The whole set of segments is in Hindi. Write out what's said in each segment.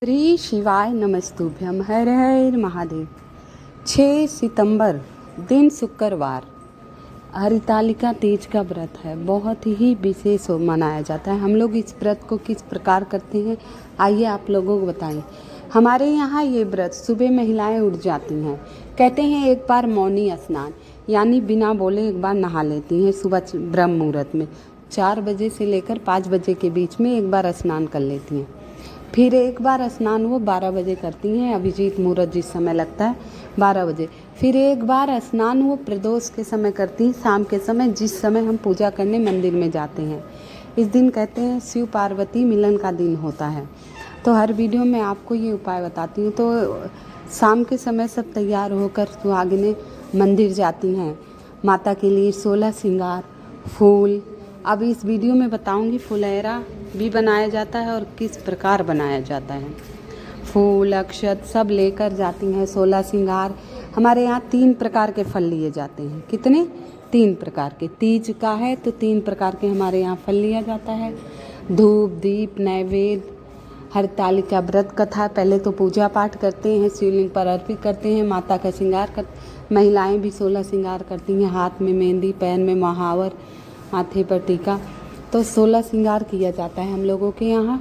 श्री शिवाय नमस्तुभ्यम। हर हर महादेव। 6 सितंबर दिन शुक्रवार हरितालिका तीज का व्रत है। बहुत ही विशेष मनाया जाता है। हम लोग इस व्रत को किस प्रकार करते हैं आइए आप लोगों को बताएं। हमारे यहाँ ये व्रत सुबह महिलाएं उठ जाती हैं, कहते हैं एक बार मौनी स्नान यानी बिना बोले एक बार नहा लेती हैं। सुबह ब्रह्म मुहूर्त में 4 बजे से लेकर 5 बजे के बीच में एक बार स्नान कर लेती हैं। फिर एक बार स्नान वो 12 बजे करती हैं, अभिजीत मुहूर्त जिस समय लगता है 12 बजे। फिर एक बार स्नान वो प्रदोष के समय करती हैं, शाम के समय, जिस समय हम पूजा करने मंदिर में जाते हैं। इस दिन कहते हैं शिव पार्वती मिलन का दिन होता है। तो हर वीडियो में आपको ये उपाय बताती हूँ। तो शाम के समय सब तैयार होकर सुहागिनें मंदिर जाती हैं माता के लिए 16 श्रृंगार, फूल। अब इस वीडियो में बताऊंगी फुलैरा भी बनाया जाता है और किस प्रकार बनाया जाता है। फूल अक्षत सब लेकर जाती हैं। 16 श्रृंगार। हमारे यहाँ 3 प्रकार के फल लिए जाते हैं। कितने? 3 प्रकार के। तीज का है तो 3 प्रकार के हमारे यहाँ फल लिया जाता है। धूप, दीप, नैवेद्य। हरितालिका व्रत कथा। पहले तो पूजा पाठ करते हैं, शिवलिंग पर अर्पित करते हैं, माता का श्रृंगार कर। महिलाएं भी 16 श्रृंगार करती हैं। हाथ में मेहंदी, पैर में महावर, माथे पर टीका। तो 16 श्रृंगार किया जाता है हम लोगों के यहाँ।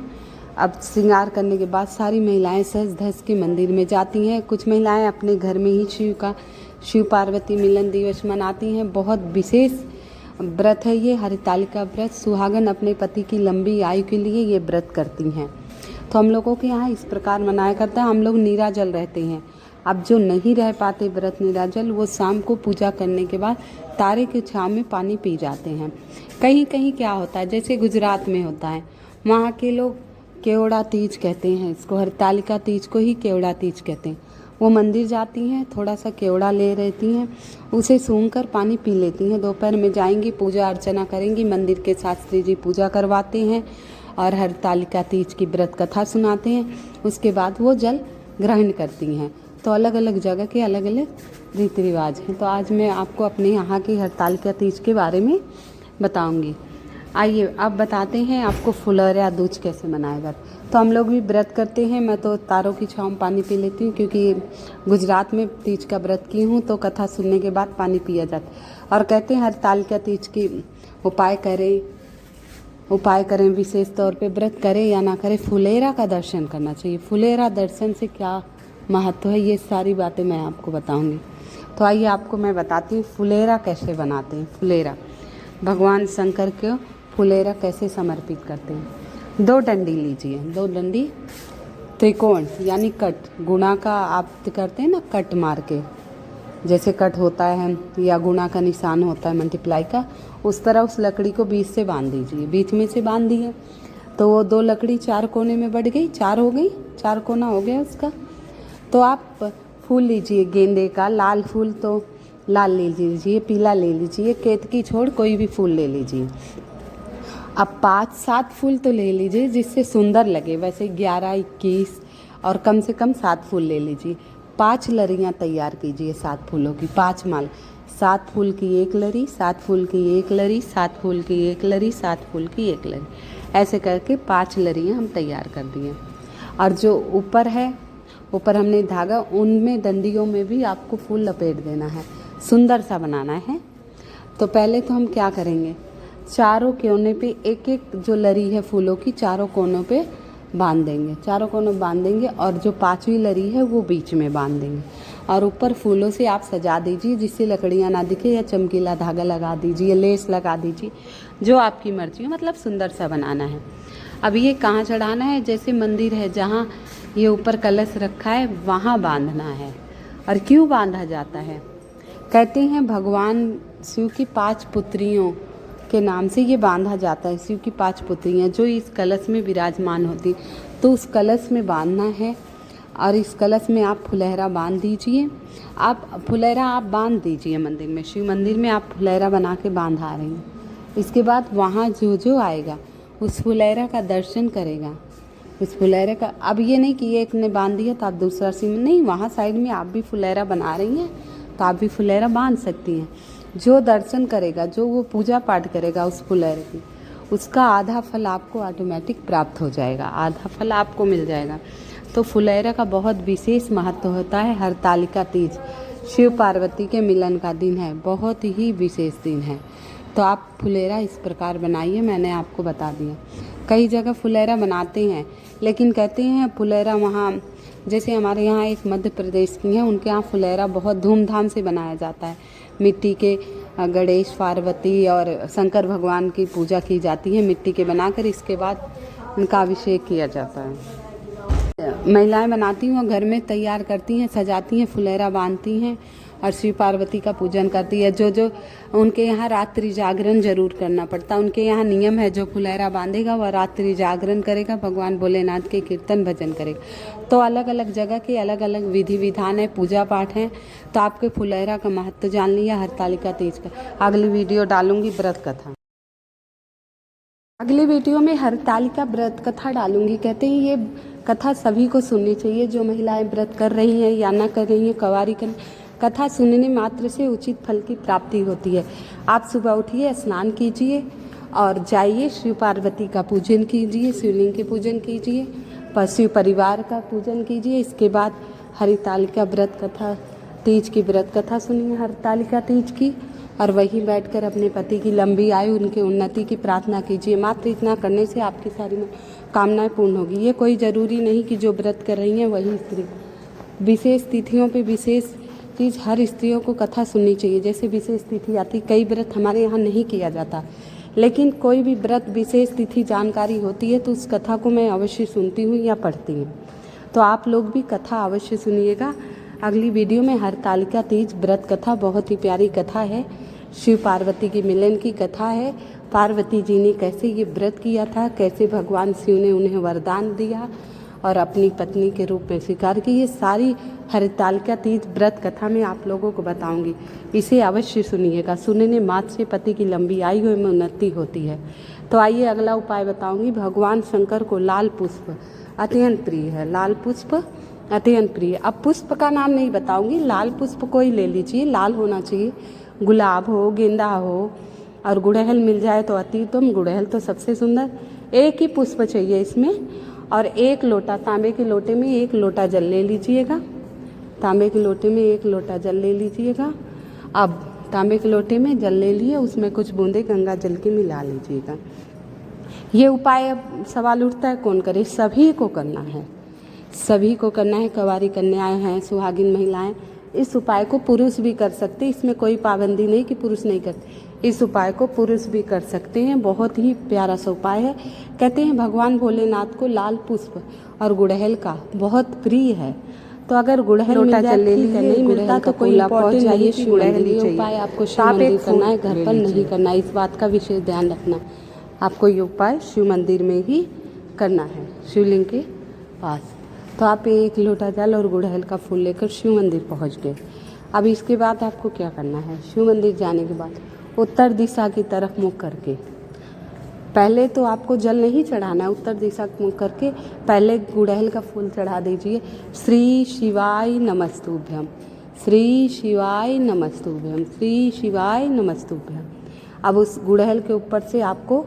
अब श्रृंगार करने के बाद सारी महिलाएं सज धज के मंदिर में जाती हैं। कुछ महिलाएं अपने घर में ही शिव पार्वती मिलन दिवस मनाती हैं। बहुत विशेष व्रत है ये हरितालिका व्रत। सुहागन अपने पति की लंबी आयु के लिए ये व्रत करती हैं। तो हम लोगों के यहाँ इस प्रकार मनाया करता है। हम लोग नीराजल रहते हैं। अब जो नहीं रह पाते व्रत नीराजल, वो शाम को पूजा करने के बाद तारे की छाँव में पानी पी जाते हैं। कहीं कहीं क्या होता है, जैसे गुजरात में होता है, वहाँ के लोग केवड़ा तीज कहते हैं इसको। हरितालिका तीज को ही केवड़ा तीज कहते हैं। वो मंदिर जाती हैं, थोड़ा सा केवड़ा ले रहती हैं, उसे सूंघकर पानी पी लेती हैं। दोपहर में जाएंगी, पूजा अर्चना करेंगी, मंदिर के शास्त्री जी पूजा करवाते हैं और हरितालिका तीज की व्रत कथा सुनाते हैं। उसके बाद वो जल ग्रहण करती हैं। तो अलग अलग जगह के अलग अलग रीति रिवाज हैं। तो आज मैं आपको अपने यहाँ की हरितालिका तीज के बारे में बताऊंगी। आइए अब बताते हैं आपको फुलैरा दूज कैसे मनाया जाता है। तो हम लोग भी व्रत करते हैं। मैं तो तारों की छाँव में पानी पी लेती हूँ, क्योंकि गुजरात में तीज का व्रत की हूँ। तो कथा सुनने के बाद पानी पिया जाता है और कहते हैं हरितालिका तीज की उपाय करें विशेष तौर पे। व्रत करें या ना करें, फुलैरा का दर्शन करना चाहिए। फुलैरा दर्शन से क्या महत्व है, ये सारी बातें मैं आपको बताऊंगी। तो आइए आपको मैं बताती हूँ फुलैरा कैसे बनाते हैं। फुलैरा भगवान शंकर को फुलैरा कैसे समर्पित करते हैं। 2 डंडी लीजिए, 2 डंडी त्रिकोण यानी कट, गुणा का आप करते हैं ना, कट मार के जैसे कट होता है या गुणा का निशान होता है मल्टीप्लाई का, उस तरह उस लकड़ी को बीच से बांध दीजिए। बीच में से बांध दिए तो वो 2 लकड़ी 4 कोने में बढ़ गई, 4 हो गई, 4 कोना हो गया उसका। तो आप फूल लीजिए गेंदे का, लाल फूल तो लाल ले लीजिए, पीला ले लीजिए, केतकी छोड़ कोई भी फूल ले लीजिए। अब 5-7 फूल तो ले लीजिए जिससे सुंदर लगे। वैसे 11-21 और कम से कम 7 फूल ले लीजिए। 5 लड़ियाँ तैयार कीजिए 7 फूलों की, 5 माल। 7 फूल की 1 लड़ी, 7 फूल की 1 लड़ी, 7 फूल की 1 लड़ी, 7 फूल की 1 लड़ी, ऐसे करके 5 लड़ियाँ हम तैयार कर दिए। और जो ऊपर हमने धागा, उनमें डंडियों में भी आपको फूल लपेट देना है, सुंदर सा बनाना है। तो पहले तो हम क्या करेंगे, चारों कोने पे एक एक जो लड़ी है फूलों की, चारों कोनों पे बांध देंगे। चारों कोनों बांध देंगे और जो 5वीं लड़ी है वो बीच में बांध देंगे। और ऊपर फूलों से आप सजा दीजिए जिससे लकड़ियाँ ना दिखे, या चमकीला धागा लगा दीजिए, लेस लगा दीजिए, जो आपकी मर्जी हो, मतलब सुंदर सा बनाना है। अब ये कहाँ चढ़ाना है, जैसे मंदिर है जहाँ ये ऊपर कलश रखा है वहाँ बांधना है। और क्यों बांधा जाता है, कहते हैं भगवान शिव की 5 पुत्रियों के नाम से ये बांधा जाता है। शिव की 5 पुत्रियाँ जो इस कलश में विराजमान होती, तो उस कलश में बांधना है। और इस कलश में आप फुलैरा बांध दीजिए। आप फुलैरा आप बांध दीजिए मंदिर में, शिव मंदिर में आप फुलैरा बना के बांधा रही हैं। इसके बाद वहाँ जो आएगा उस फुलैरा का दर्शन करेगा। इस फुलैरा का, अब ये नहीं कि एक ने बांध दिया तो आप दूसरा सिम नहीं, वहाँ साइड में आप भी फुलैरा बना रही हैं तो आप भी फुलैरा बांध सकती हैं। जो दर्शन करेगा, जो वो पूजा पाठ करेगा उस फुलैरे की, उसका आधा फल आपको ऑटोमेटिक प्राप्त हो जाएगा, आधा फल आपको मिल जाएगा। तो फुलेरा का बहुत विशेष महत्व होता है। हरतालिका तीज शिव पार्वती के मिलन का दिन है, बहुत ही विशेष दिन है। तो आप फुलेरा इस प्रकार बनाइए, मैंने आपको बता दिया। कई जगह फुलेरा बनाते हैं, लेकिन कहते हैं फुलेरा वहाँ, जैसे हमारे यहाँ एक मध्य प्रदेश की है, उनके यहाँ फुलेरा बहुत धूमधाम से बनाया जाता है। मिट्टी के गणेश पार्वती और शंकर भगवान की पूजा की जाती है, मिट्टी के बनाकर इसके बाद उनका अभिषेक किया जाता है। महिलाएं बनाती हैं, घर में तैयार करती हैं, सजाती हैं, फुलेरा बांधती हैं और शिव पार्वती का पूजन करती है। जो उनके यहाँ रात्रि जागरण जरूर करना पड़ता है। उनके यहाँ नियम है, जो फुलेरा बांधेगा वह रात्रि जागरण करेगा, भगवान भोलेनाथ के कीर्तन भजन करेगा। तो अलग अलग जगह के अलग अलग विधि विधान है, पूजा पाठ है। तो आपके फुलेरा का महत्व जान लिया, हरतालिका तीज का। अगली वीडियो डालूंगी व्रत कथा। अगली वीडियो में हरतालिका व्रत कथा डालूंगी। कहते हैं ये कथा सभी को सुननी चाहिए, जो महिलाएं व्रत कर रही हैं या ना कर रही हैं, कवारी कर। कथा सुनने मात्र से उचित फल की प्राप्ति होती है। आप सुबह उठिए, स्नान कीजिए और जाइए शिव पार्वती का पूजन कीजिए, शिवलिंग के पूजन कीजिए, शिव परिवार का पूजन कीजिए। इसके बाद हरतालिका व्रत कथा, तीज की व्रत कथा सुनिए हरतालिका तीज की, और वहीं बैठकर अपने पति की लंबी आयु, उनके उन्नति की प्रार्थना कीजिए। मात्र इतना करने से आपकी सारी कामनाएं पूर्ण होगी। ये कोई ज़रूरी नहीं कि जो व्रत कर रही हैं वही स्त्री। विशेष तिथियों पे विशेष चीज़, हर स्त्रियों को कथा सुननी चाहिए। जैसे विशेष तिथि आती, कई व्रत हमारे यहाँ नहीं किया जाता, लेकिन कोई भी व्रत विशेष तिथि जानकारी होती है तो उस कथा को मैं अवश्य सुनती हूँ या पढ़ती हूँ। तो आप लोग भी कथा अवश्य सुनिएगा। अगली वीडियो में हरतालिका तीज व्रत कथा, बहुत ही प्यारी कथा है, शिव पार्वती के मिलन की कथा है। पार्वती जी ने कैसे ये व्रत किया था, कैसे भगवान शिव ने उन्हें वरदान दिया और अपनी पत्नी के रूप में स्वीकार की, ये सारी हरतालिका तीज व्रत कथा में आप लोगों को बताऊंगी। इसे अवश्य सुनिएगा। सुनने मात्र से पति की लंबी आयु में उन्नति होती है। तो आइए अगला उपाय बताऊंगी। भगवान शंकर को लाल पुष्प अत्यंत प्रिय है, लाल पुष्प अत्यंत प्रिय। अब पुष्प का नाम नहीं बताऊंगी, लाल पुष्प कोई ले लीजिए, लाल होना चाहिए। गुलाब हो, गेंदा हो और गुड़हल मिल जाए तो अति उत्तम। गुड़हल तो सबसे सुंदर। एक ही पुष्प चाहिए इसमें, और एक लोटा, तांबे के लोटे में एक लोटा जल ले लीजिएगा। तांबे के लोटे में एक लोटा जल ले लीजिएगा। अब तांबे के लोटे में जल ले लिए, उसमें कुछ बूंदे गंगा जल के मिला लीजिएगा। ये उपाय, अब सवाल उठता है कौन करे? सभी को करना है, सभी को करना है। कवारी कन्याएं हैं, सुहागिन महिलाएं, इस उपाय को पुरुष भी कर सकते हैं। इसमें कोई पाबंदी नहीं कि पुरुष नहीं करते। इस उपाय को पुरुष भी कर सकते हैं। बहुत ही प्यारा सा उपाय है। कहते हैं भगवान भोलेनाथ को लाल पुष्प और गुड़हल का बहुत प्रिय है। तो अगर गुड़हल मिल जाए ठीक है, नहीं मिलता तो कोई इम्पोर्टेंट नहीं है, गुड़हल ही चाहिए। उपाय आपको शिव मंदिर करना है, घर पर नहीं करना है। इस बात का विशेष ध्यान रखना। आपको ये उपाय शिव मंदिर में ही करना है, शिवलिंग के पास। तो आप एक लोटा जल और गुड़हल का फूल लेकर शिव मंदिर पहुंच गए। अब इसके बाद आपको क्या करना है? शिव मंदिर जाने के बाद उत्तर दिशा की तरफ मुख करके, पहले तो आपको जल नहीं चढ़ाना है, उत्तर दिशा मुख करके पहले गुड़हल का फूल चढ़ा दीजिए। श्री शिवाय नमस्तुभ्यम, श्री शिवाय नमस्तुभ्यम, श्री शिवाय नमस्तुभ्यम। अब उस गुड़हल के ऊपर से आपको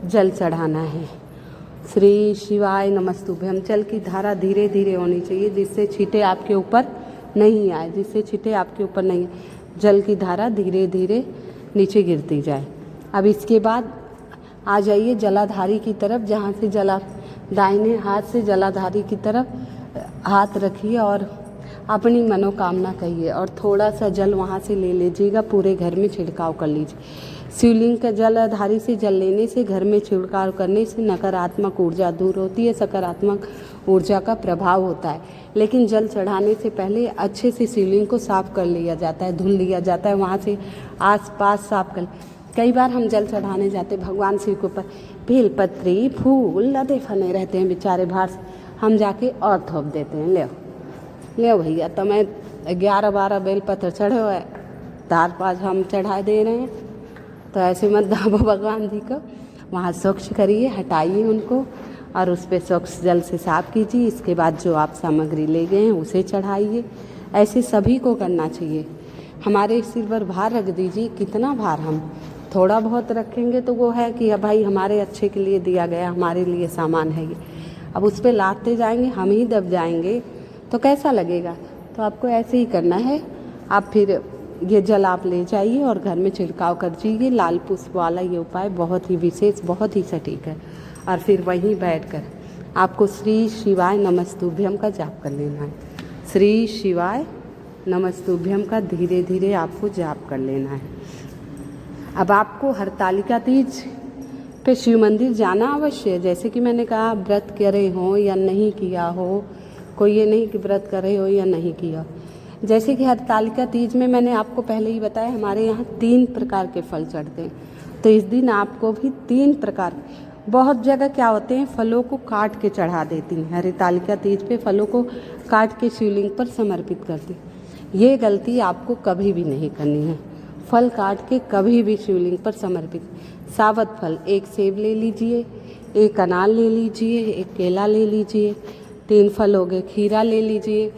जल चढ़ाना है। श्री शिवाय नमस्तुभ्यम। जल की धारा धीरे धीरे होनी चाहिए, जिससे छींटे आपके ऊपर नहीं आए, जिससे छींटे आपके ऊपर नहीं, जल की धारा धीरे धीरे नीचे गिरती जाए। अब इसके बाद आ जाइए जलाधारी की तरफ, जहाँ से दाहिने हाथ से जलाधारी की तरफ हाथ रखिए और अपनी मनोकामना कहिए और थोड़ा सा जल वहाँ से ले लीजिएगा। पूरे घर में छिड़काव कर लीजिए। शिवलिंग का जलाधारी से जल लेने से, घर में छिड़काव करने से नकारात्मक ऊर्जा दूर होती है, सकारात्मक ऊर्जा का प्रभाव होता है। लेकिन जल चढ़ाने से पहले अच्छे से शिवलिंग को साफ कर लिया जाता है, धुल लिया जाता है, वहाँ से आसपास साफ कर। कई बार हम जल चढ़ाने जाते, भगवान शिव के ऊपर बेलपत्री फूल लदे फने रहते हैं बेचारे बाहर से, हम जाके और थोप देते हैं। ले भैया, तो मैं 11-12 बेलपत्र चढ़े हुए तार पास हम चढ़ा दे रहे हैं, तो ऐसे मत दाबो भगवान जी को। वहाँ स्वच्छ करिए, हटाइए उनको और उस पर स्वच्छ जल से साफ कीजिए। इसके बाद जो आप सामग्री ले गए हैं उसे चढ़ाइए। ऐसे सभी को करना चाहिए। हमारे सिर पर भार रख दीजिए। कितना भार? हम थोड़ा बहुत रखेंगे तो वो है कि भाई हमारे अच्छे के लिए दिया गया, हमारे लिए सामान है ये। अब उस पर लादते जाएंगे, हम ही दब जाएंगे तो कैसा लगेगा। तो आपको ऐसे ही करना है। आप फिर ये जल आप ले जाइए और घर में छिड़काव कर दीजिए। लाल पुष्प वाला ये उपाय बहुत ही विशेष, बहुत ही सटीक है। और फिर वहीं बैठकर आपको श्री शिवाय नमस्तुभ्यम का जाप कर लेना है। श्री शिवाय नमस्तुभ्यम का धीरे धीरे आपको जाप कर लेना है। अब आपको हरतालिका तीज पे शिव मंदिर जाना अवश्य है। जैसे कि मैंने कहा, व्रत करे हो या नहीं किया हो, कोई ये नहीं कि व्रत करे हो या नहीं किया। जैसे कि हरतालिका तीज में मैंने आपको पहले ही बताया, हमारे यहाँ 3 प्रकार के फल चढ़ते हैं। तो इस दिन आपको भी 3 प्रकार, बहुत जगह क्या होते हैं, फलों को काट के चढ़ा देती हैं। हरतालिका तीज पे फलों को काट के शिवलिंग पर समर्पित करती। ये गलती आपको कभी भी नहीं करनी है। फल काट के कभी भी शिवलिंग पर समर्पित। साबुत फल, 1 सेब ले लीजिए, 1 अनार ले लीजिए, 1 केला ले लीजिए, 3 फल हो गए, खीरा ले लीजिए।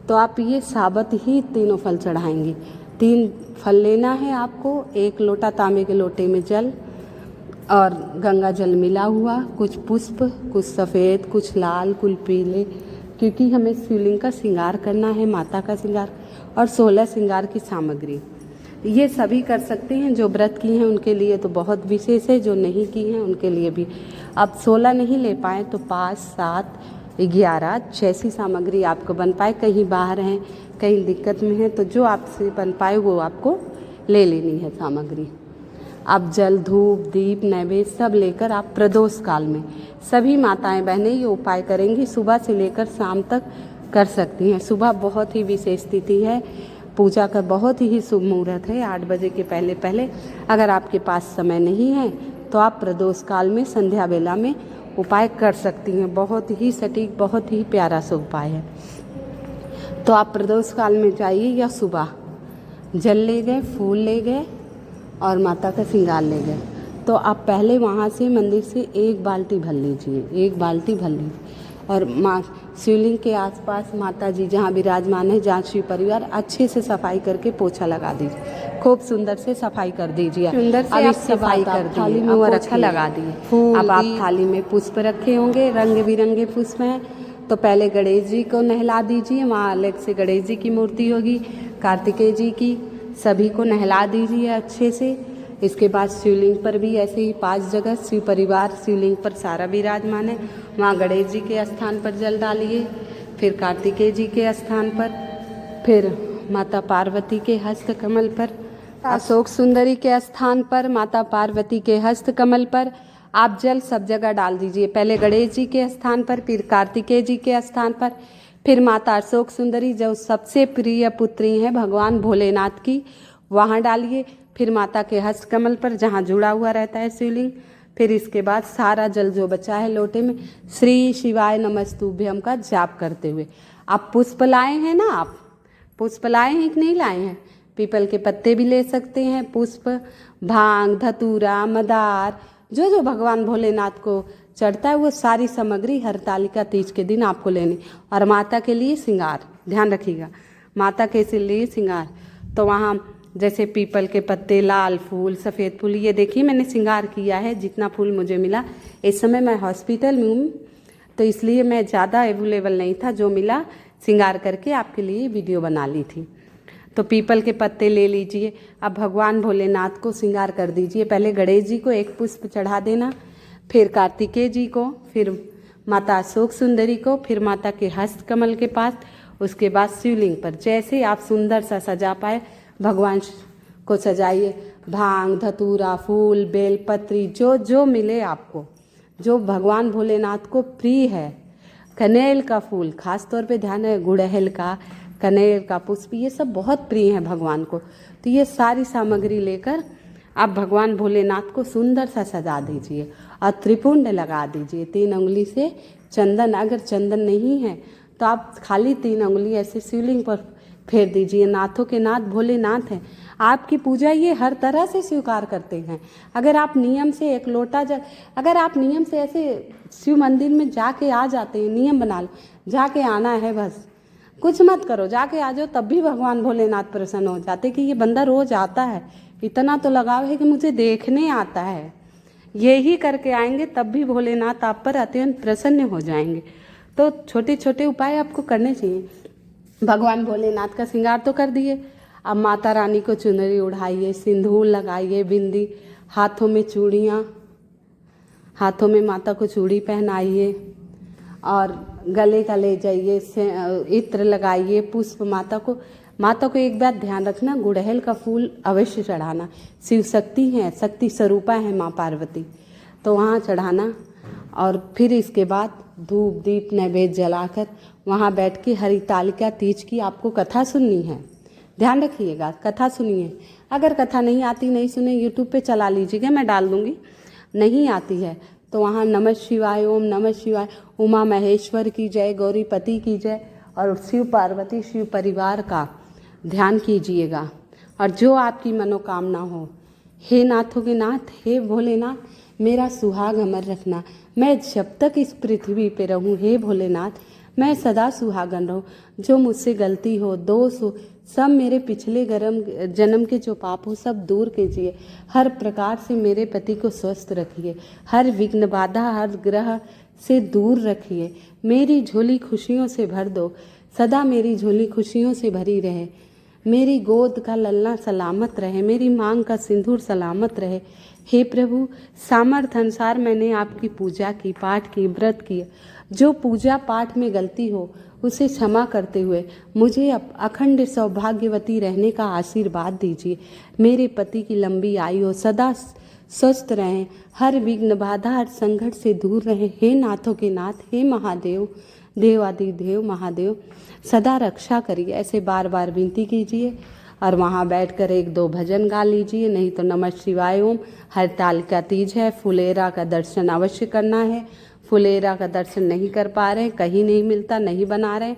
तो आप ये साबुत ही तीनों फल चढ़ाएंगी। 3 फल लेना है आपको, 1 लोटा तांबे के लोटे में जल और गंगा जल मिला हुआ, कुछ पुष्प, कुछ सफ़ेद, कुछ लाल, कुछ पीले, क्योंकि हमें शिवलिंग का श्रृंगार करना है, माता का श्रृंगार, और 16 श्रृंगार की सामग्री। ये सभी कर सकते हैं। जो व्रत की हैं उनके लिए तो बहुत विशेष है, जो नहीं की हैं उनके लिए भी। अब 16 नहीं ले पाए तो 5, 7, 11 जैसी सामग्री आपको बन पाए। कहीं बाहर हैं, कहीं दिक्कत में है, तो जो आपसे बन पाए वो आपको ले लेनी है सामग्री। आप जल, धूप, दीप, नैवेद्य सब लेकर आप प्रदोष काल में सभी माताएं बहनें ये उपाय करेंगी। सुबह से लेकर शाम तक कर सकती हैं। सुबह बहुत ही विशेष तिथि है, पूजा का बहुत ही शुभ मुहूर्त है, 8 बजे के पहले पहले। अगर आपके पास समय नहीं है तो आप प्रदोष काल में संध्या वेला में उपाय कर सकती हैं। बहुत ही सटीक, बहुत ही प्यारा सा उपाय है। तो आप प्रदोष काल में जाइए या सुबह जल ले गए, फूल ले गए और माता का श्रृंगार ले गए, तो आप पहले वहाँ से मंदिर से 1 बाल्टी भर लीजिए, 1 बाल्टी भर लीजिए। और माँ शिवलिंग के आसपास माता जी जहाँ विराजमान है, जहाँ शिव परिवार, अच्छे से सफाई करके पोछा लगा दीजिए। खूब सुंदर से सफाई कर दीजिए। सुंदर से आप सफाई कर दीजिए, थाली में वो अच्छा लगा दिए। अब आप थाली में पुष्प रखे होंगे, रंग बिरंगे पुष्प हैं। तो पहले गणेश जी को नहला दीजिए। वहाँ अलग से गणेश जी की मूर्ति होगी, कार्तिकेय जी की, सभी को नहला दीजिए अच्छे से। इसके बाद शिवलिंग पर भी ऐसे ही 5 जगह शिव परिवार शिवलिंग पर सारा विराजमान है, वहाँ गणेश जी के स्थान पर जल डालिए, फिर कार्तिकेय जी के स्थान पर, फिर माता पार्वती के हस्त कमल पर, अशोक सुंदरी के स्थान पर, माता पार्वती के हस्त कमल पर आप जल सब जगह डाल दीजिए। पहले गणेश जी के स्थान पर, फिर कार्तिकेय जी के स्थान पर, फिर माता अशोक सुंदरी जो सबसे प्रिय पुत्री हैं भगवान भोलेनाथ की, वहाँ डालिए। फिर माता के हस्त कमल पर जहाँ जुड़ा हुआ रहता है शिवलिंग। फिर इसके बाद सारा जल जो बचा है लोटे में श्री शिवाय नमस्तुभ्यम का जाप करते हुए आप पुष्प लाए हैं ना, आप पुष्प लाए हैं कि नहीं लाए हैं, पीपल के पत्ते भी ले सकते हैं, पुष्प, भांग, धतूरा, मदार, जो जो भगवान भोलेनाथ को चढ़ता है वो सारी सामग्री हरतालिका तीज के दिन आपको लेनी। और माता के लिए श्रृंगार, ध्यान रखिएगा, माता के लिए श्रृंगार, तो वहाँ जैसे पीपल के पत्ते, लाल फूल, सफ़ेद फूल, ये देखिए मैंने श्रृंगार किया है जितना फूल मुझे मिला। इस समय मैं हॉस्पिटल में हूँ तो इसलिए मैं ज़्यादा अवेलेबल नहीं था, जो मिला श्रृंगार करके आपके लिए वीडियो बना ली थी। तो पीपल के पत्ते ले लीजिए। अब भगवान भोलेनाथ को श्रृंगार कर दीजिए। पहले गणेश जी को 1 पुष्प चढ़ा देना, फिर कार्तिकेय जी को, फिर माता अशोक सुंदरी को, फिर माता के हस्त कमल के पास, उसके बाद शिवलिंग पर जैसे आप सुंदर सा सजा पाए भगवान को सजाइए। भांग, धतूरा, फूल, बेल पत्री, जो जो मिले आपको, जो भगवान भोलेनाथ को प्रिय है। कनेल का फूल खास तौर पे ध्यान है, गुड़हल का, कनेल का पुष्प, ये सब बहुत प्रिय है भगवान को। तो ये सारी सामग्री लेकर आप भगवान भोलेनाथ को सुंदर सा सजा दीजिए और त्रिपुंड लगा दीजिए 3 उंगली से चंदन। अगर चंदन नहीं है तो आप खाली 3 उंगली ऐसे शिवलिंग पर फेर दीजिए। नाथों के नाथ भोलेनाथ हैं, आपकी पूजा ये हर तरह से स्वीकार करते हैं। अगर आप नियम से 1 लोटा अगर आप नियम से ऐसे शिव मंदिर में जाके आ जाते हैं, नियम बना लो, जाके आना है बस, कुछ मत करो, जाके आ जाओ, तब भी भगवान भोलेनाथ प्रसन्न हो जाते कि ये बंदा रोज आता है, इतना तो लगाव है कि मुझे देखने आता है, ये ही करके आएंगे तब भी भोलेनाथ आप पर अत्यंत प्रसन्न हो जाएंगे। तो छोटे छोटे उपाय आपको करने चाहिए। भगवान भोलेनाथ का श्रृंगार तो कर दिए, अब माता रानी को चुनरी उढ़ाइए, सिंदूर लगाइए, बिंदी, हाथों में चूड़ियाँ, हाथों में माता को चूड़ी पहनाइए और गले का ले जाइए, इत्र लगाइए, पुष्प माता को एक बात ध्यान रखना, गुड़हल का फूल अवश्य चढ़ाना। शिव शक्ति हैं, शक्ति स्वरूपा है माँ पार्वती, तो वहाँ चढ़ाना। और फिर इसके बाद धूप दीप नैवेद्य जलाकर वहाँ बैठ के हरितालिका तीज की आपको कथा सुननी है। ध्यान रखिएगा, कथा सुनिए। अगर कथा नहीं आती, नहीं सुने, यूट्यूब पे चला लीजिएगा, मैं डाल दूँगी। नहीं आती है तो वहाँ नमः शिवाय, ओम नमः शिवाय, उमा महेश्वर की जय, गौरीपति की जय और शिव पार्वती शिव परिवार का ध्यान कीजिएगा। और जो आपकी मनोकामना हो, हे नाथों के नाथ, हे भोलेनाथ, मेरा सुहाग अमर रखना। मैं जब तक इस पृथ्वी पे रहूं, हे भोलेनाथ, मैं सदा सुहागन रहूं। जो मुझसे गलती हो, दोष हो, सब मेरे पिछले जन्म के जो पाप हो सब दूर कीजिए। हर प्रकार से मेरे पति को स्वस्थ रखिए, हर विघ्न बाधा, हर ग्रह से दूर रखिए। मेरी झोली खुशियों से भर दो, सदा मेरी झोली खुशियों से भरी रहे। मेरी गोद का ललना सलामत रहे, मेरी मांग का सिंदूर सलामत रहे। हे प्रभु, सामर्थ्य अनुसार मैंने आपकी पूजा की, पाठ की, व्रत किए। जो पूजा पाठ में गलती हो उसे क्षमा करते हुए मुझे अखंड सौभाग्यवती रहने का आशीर्वाद दीजिए। मेरे पति की लंबी आयु हो, सदा स्वस्थ रहें, हर विघ्न बाधा, हर संकट से दूर रहें। हे नाथों के नाथ, हे महादेव, देवादिदेव महादेव, सदा रक्षा करिए। ऐसे बार बार विनती कीजिए और वहाँ बैठकर एक दो भजन गा लीजिए, नहीं तो नमः शिवाय ओम। हरतालिका तीज है, फुलेरा का दर्शन अवश्य करना है। फुलेरा का दर्शन नहीं कर पा रहे, कहीं नहीं मिलता, नहीं बना रहे,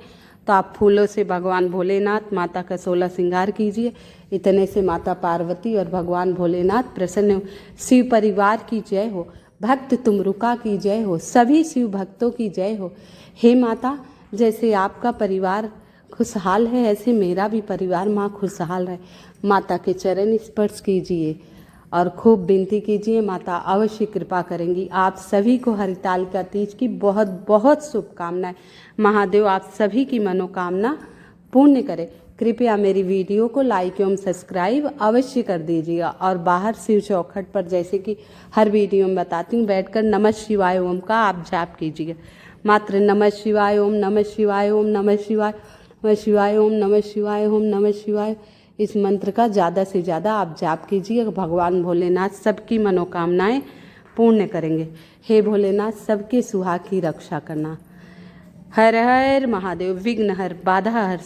तो आप फूलों से भगवान भोलेनाथ माता का 16 श्रृंगार कीजिए। इतने से माता पार्वती और भगवान भोलेनाथ प्रसन्न हो। शिव परिवार की जय हो, भक्त तुमरुका की जय हो, सभी शिव भक्तों की जय हो। हे माता, जैसे आपका परिवार खुशहाल है ऐसे मेरा भी परिवार माँ खुशहाल रहे। माता के चरण स्पर्श कीजिए और खूब विनती कीजिए, माता अवश्य कृपा करेंगी। आप सभी को हरितालिका तीज की बहुत बहुत शुभकामनाएं। महादेव आप सभी की मनोकामना पूर्ण करें। कृपया मेरी वीडियो को लाइक एवं सब्सक्राइब अवश्य कर दीजिएगा। और बाहर शिव चौखट पर, जैसे कि हर वीडियो में बताती हूँ, बैठकर नमः शिवाय ओम का आप जाप कीजिए। मात्र नमः शिवाय ओम, नमः शिवाय ओम, नमः शिवाय, नमः शिवाय ओम, नमः शिवाय ओम, नमः शिवाय, इस मंत्र का ज़्यादा से ज़्यादा आप जाप कीजिए। भगवान भोलेनाथ सबकी मनोकामनाएं पूर्ण करेंगे। हे भोलेनाथ, सबके सुहाग की रक्षा करना। हर हर महादेव, विघ्न हर, बाधा हर।